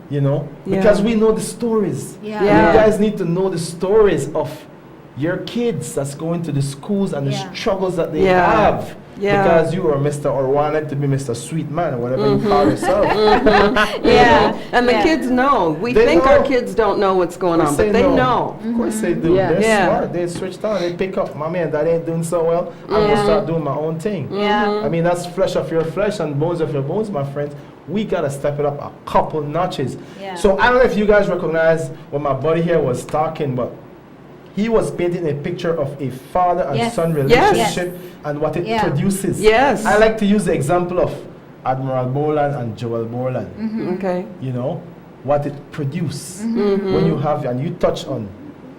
You know, because we know the stories. You guys need to know the stories of your kids that's going to the schools and the struggles that they have. Because you are Mr. or wanted to be Mr. Sweet Man or whatever you call yourself. And the kids know. We think our kids don't know what's going on, but they know. Of course they do. They're smart. They switched on. They pick up, my man, that ain't doing so well. I'm going to start doing my own thing. I mean, that's flesh of your flesh and bones of your bones, my friends. We got to step it up a couple notches. So I don't know if you guys recognize what my buddy here was talking, but he was painting a picture of a father and son relationship and what it produces. I like to use the example of Admiral Boland and Joel Boland. You know, what it produces when you have, and you touch on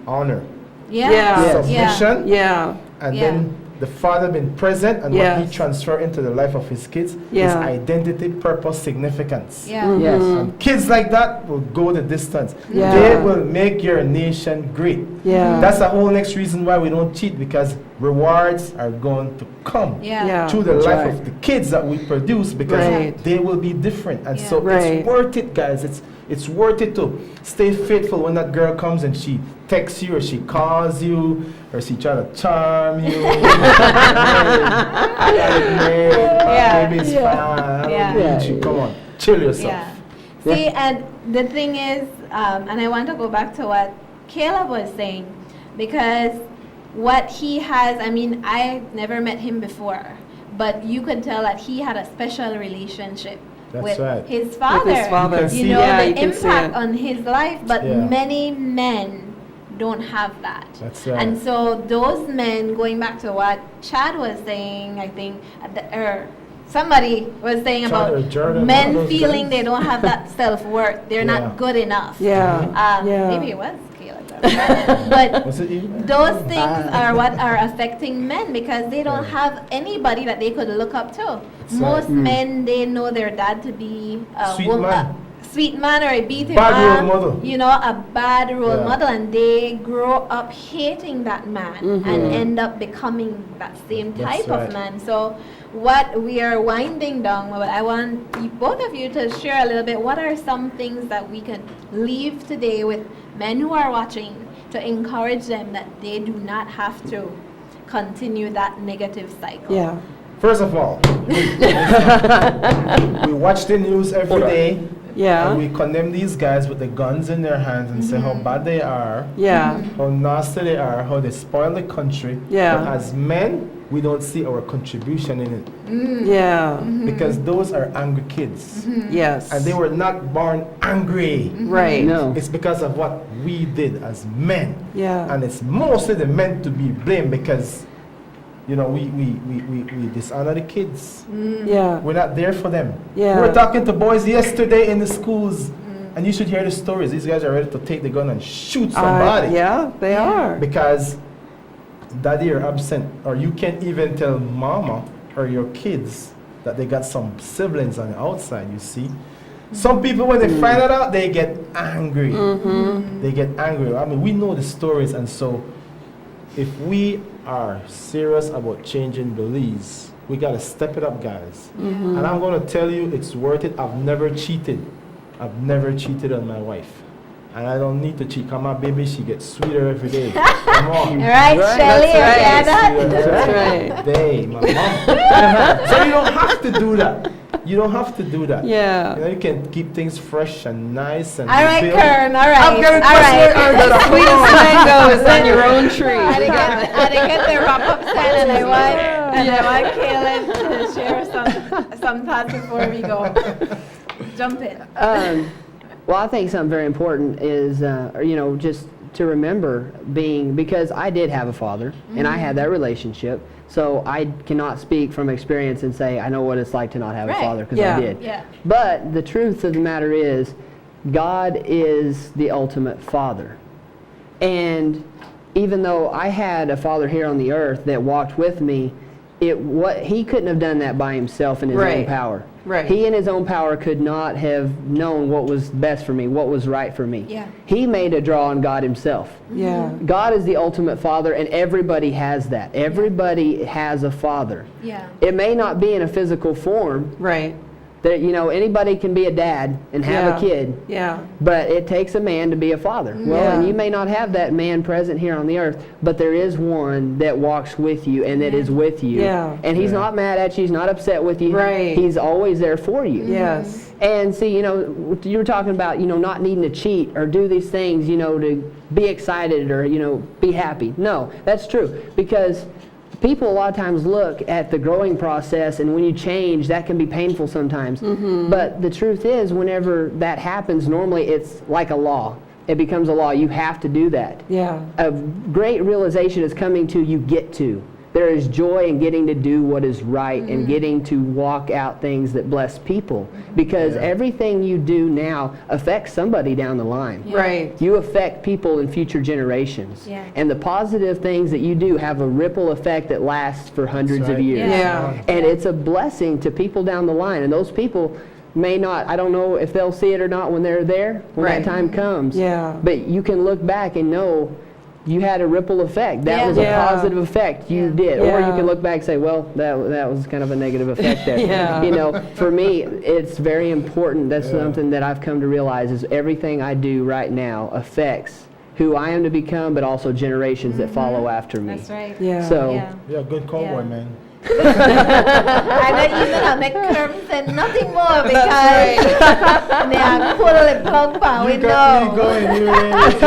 honor, submission, and then the father being present and what he transfer into the life of his kids is identity, purpose, significance. And kids like that will go the distance. They will make your nation great. That's the whole next reason why we don't cheat, because rewards are going to come through the life of the kids that we produce, because they will be different. And so it's worth it, guys. It's worth it to stay faithful when that girl comes and she texts you or she calls you or she try to charm you. Maybe it's fine. I don't need you. Come on, chill yourself. See, and the thing is, and I want to go back to what Caleb was saying, because what he has, I mean, I never met him before, but you could tell that he had a special relationship with his father. You know, the impact on his life, but many men don't have that. And so those men, going back to what Chad was saying, I think, somebody was saying about men feeling they don't have that self-worth. They're not good enough. Maybe it was Caleb. But Was it you? those things are what are affecting men because they don't have anybody that they could look up to. Most men, they know their dad to be a sweet man or a beating Bad man, role model. you know, a bad role Yeah. model, and they grow up hating that man and end up becoming that same That's type right. of man. So what we are winding down, but I want both of you to share a little bit. What are some things that we can leave today with men who are watching to encourage them that they do not have to continue that negative cycle? Yeah. First of all, we watch the news every day. Yeah. And we condemn these guys with the guns in their hands and say how bad they are. Yeah. How nasty they are, how they spoil the country. Yeah. But as men, we don't see our contribution in it. Yeah. Because those are angry kids. Yes. And they were not born angry. Right. No. It's because of what we did as men. Yeah. And it's mostly the men to be blamed because, you know, we dishonor the kids. Yeah. We're not there for them. Yeah. We were talking to boys yesterday in the schools, and you should hear the stories. These guys are ready to take the gun and shoot somebody. Yeah, they are. Because daddy are absent, or you can't even tell mama or your kids that they got some siblings on the outside, you see. Some people, when they find it out, they get angry. They get angry. I mean, we know the stories, and so if we are serious about changing beliefs, we got to step it up, guys. And I'm going to tell you, it's worth it. I've never cheated. I've never cheated on my wife. And I don't need to cheat. Come on, baby, she gets sweeter every day. Come on. Right, Shelley? That's That's right. Day, my mom. So you don't have to do that. You don't have to do that. Yeah. You know, you can keep things fresh and nice and All right, rebuild. Kerm, all right. I'm getting all right. the Sweetest mango is on your own tree. I didn't get the wrap-up sign, and I want Caleb to share some thoughts before we go. Jump in. Well, I think something very important is, just to remember because I did have a father, and I had that relationship. So I cannot speak from experience and say I know what it's like to not have a father, because I did. Yeah. But the truth of the matter is, God is the ultimate father. And even though I had a father here on the earth that walked with me, he couldn't have done that by himself in his own power. Right. He in his own power could not have known what was best for me, what was right for me. Yeah. He made a draw on God himself. Yeah. God is the ultimate father, and everybody has that. Everybody has a father. Yeah. It may not be in a physical form. Right. That, anybody can be a dad and have a kid. Yeah. But it takes a man to be a father. Well, and you may not have that man present here on the earth, but there is one that walks with you and that is with you. Yeah. And he's not mad at you, he's not upset with you. Right. He's always there for you. Yes. And see, you were talking about, not needing to cheat or do these things, to be excited or, be happy. No, that's true. Because people a lot of times look at the growing process, and when you change, that can be painful sometimes. But the truth is, whenever that happens, normally it's like a law. It becomes a law. You have to do that. Yeah. A great realization is coming to you get to. There is joy in getting to do what is right and getting to walk out things that bless people, because everything you do now affects somebody down the line. Yeah. Right. You affect people in future generations. Yeah. And the positive things that you do have a ripple effect that lasts for hundreds of years. Yeah. And it's a blessing to people down the line. And those people may not, I don't know if they'll see it or not when they're there, when that time comes. Yeah. But you can look back and know you had a ripple effect. That was a positive effect you did. Or you can look back and say, well, that was kind of a negative effect there. For me, it's very important. That's something that I've come to realize is everything I do right now affects who I am to become, but also generations that follow after me. That's right. Yeah. So, You're a good cowboy, man. I bet you that make Kerm say nothing more because they are pull the plug power. We know. But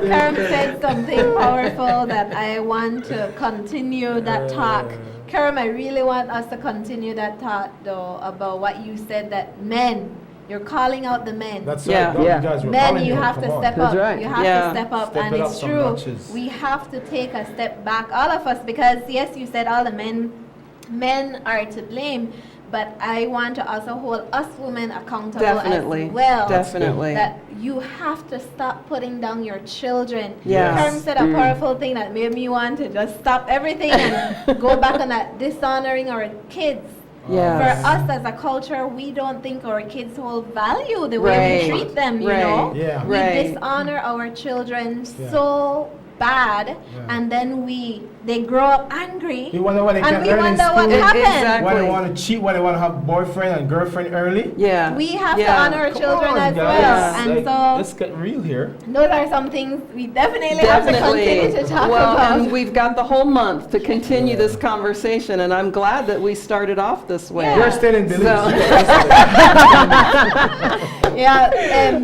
Kerm said something powerful that I want to continue that talk. Kerm, I really want us to continue that talk though about what you said, that men. You're calling out the men. That's right. No, you guys were Men, calling you them. have to Come on. step That's up. right. You have to step up, Step and it up it's some true. notches. We have to take a step back, all of us, because yes, you said all the men are to blame, but I want to also hold us women accountable Definitely. as well. Definitely. That you have to stop putting down your children. Yes. Kerm said a powerful thing that made me want to just stop everything and go back on that dishonoring our kids. Yes. For us as a culture, we don't think our kids hold value the way we treat them, you know? Yeah. We Right. dishonor our children so bad, and then they grow up angry. You wonder what they and can we learn in wonder school. what happened. Exactly. Why they want to cheat, why they want to have boyfriend and girlfriend early. Yeah. We have to Yeah. honor our children on, as guys. well. And Like, so let's get real here. those are some things we definitely have to continue to talk well, about. and we've got the whole month to continue this conversation, and I'm glad that we started off this way. Yeah. We're still in belief. Yeah,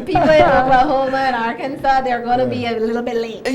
people in Oklahoma and Arkansas, they're going to be a little bit late.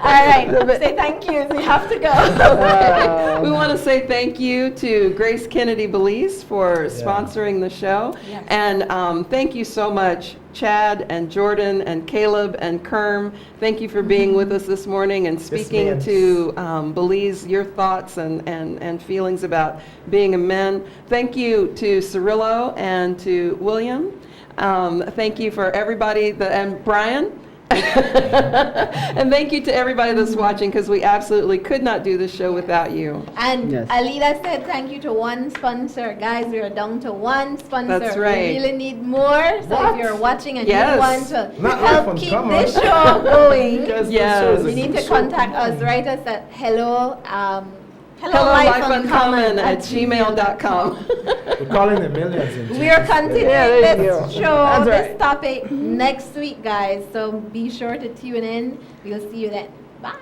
All right, say thank you. We have to go. We want to say thank you to Grace Kennedy Belize for sponsoring the show. Yes. And thank you so much, Chad and Jordan and Caleb and Kerm. Thank you for being with us this morning and speaking ma'am. to Belize, your thoughts and feelings about being a man. Thank you to Cirillo and to William. Thank you for everybody, and Brian. And thank you to everybody that's watching, because we absolutely could not do this show without you. And Yes. Alida said thank you to one sponsor. Guys, we are down to one sponsor. That's right. We really need more. So if you're watching and Yes. you want to Not help like keep UncomMen. this show going, Yes. you need to contact us. Write us at hello HelloLifeUncomMen@gmail.com. We're calling the millions. in We are continuing there you this go. show, That's this right. topic next week, guys. So be sure to tune in. We'll see you then. Bye.